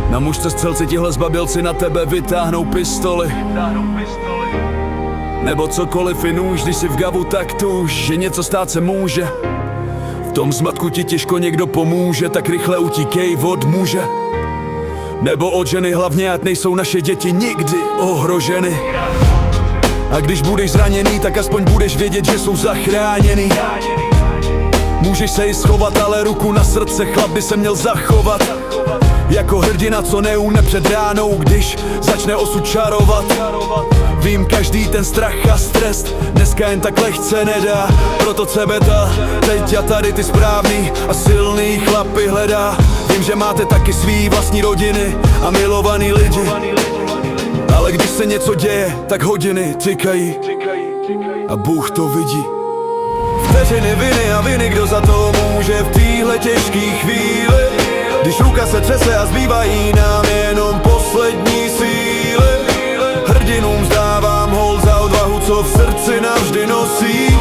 Na mužce střelci tihle zbabělci na tebe vytáhnou pistoli. Nebo cokoliv i nůž, když si v gavu, tak tuž, že něco stát se může. V tom zmatku ti těžko někdo pomůže, tak rychle utíkej od muže. Nebo od ženy, hlavně ať nejsou naše děti nikdy ohroženy. A když budeš zraněný, tak aspoň budeš vědět, že jsou zachráněný. Můžeš se i schovat, ale ruku na srdce, chlap by se měl zachovat jako hrdina, co neune před ránou, když začne osud čarovat. Vím, každý ten strach a stres dneska jen tak lehce nedá. Proto cebeta, teď a tady ty správný a silný chlapy hledá. Vím, že máte taky svý vlastní rodiny a milovaný lidi, ale když se něco děje, tak hodiny tikají a Bůh to vidí. Vteřiny viny a viny, kdo za to může v téhle těžký chvíli, když ruka se třese a zbývají nám jenom poslední síly. Hrdinům vzdávám hold za odvahu, co v srdci navždy nosí.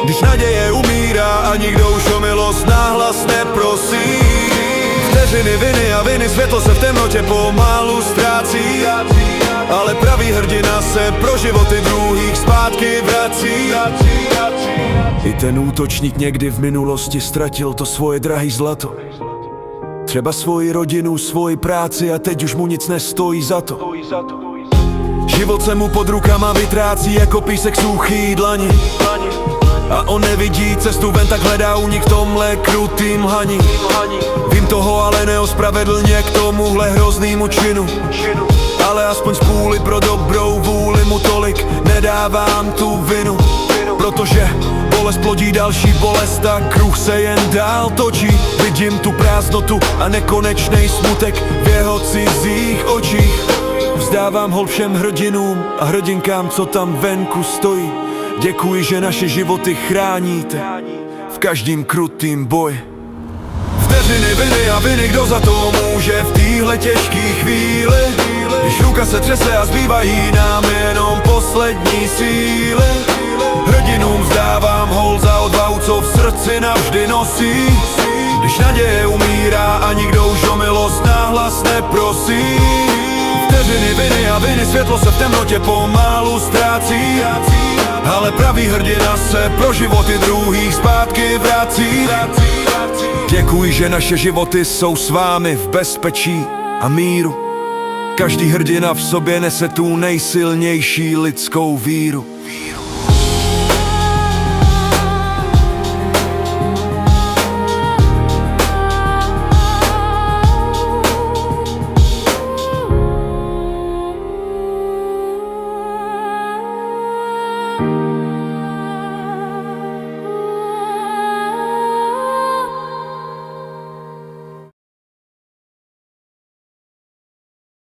Když naděje umírá a nikdo už o milost náhlas neprosí. Vteřiny viny a viny, světlo se v temnotě pomalu ztrácí, ale pravý hrdina se pro životy druhých zpátky vrací. I ten útočník někdy v minulosti ztratil to svoje drahý zlato, třeba svoji rodinu, svoji práci, a teď už mu nic nestojí za to. Život se mu pod rukama vytrácí jako písek suchý dlani, a on nevidí cestu ven, tak hledá únik v tomhle krutým lhaní. Vím toho, ale neospravedlně k tomuhle hroznýmu činu, ale aspoň z půly pro dobrou vůli mu tolik nedávám tu vinu. Protože bolest plodí další bolest a kruh se jen dál točí. Vidím tu prázdnotu a nekonečnej smutek v jeho cizích očích. Vzdávám hold všem hrdinům a hrdinkám, co tam venku stojí. Děkuji, že naše životy chráníte v každým krutým boji. Vteřiny viny a viny, kdo za to může v téhle těžký chvíli, když ruka se třese a zbývají nám jenom poslední síly. Hrdinům vzdávám hold za odvahu, co v srdci navždy nosí. Když naděje umírá a nikdo už o milost náhlas neprosí. Vteřiny viny a viny, světlo se v temnotě pomalu ztrácí, ale pravý hrdina se pro životy druhých zpátky vrací. Děkuji, že naše životy jsou s vámi v bezpečí a míru. Každý hrdina v sobě nese tu nejsilnější lidskou víru.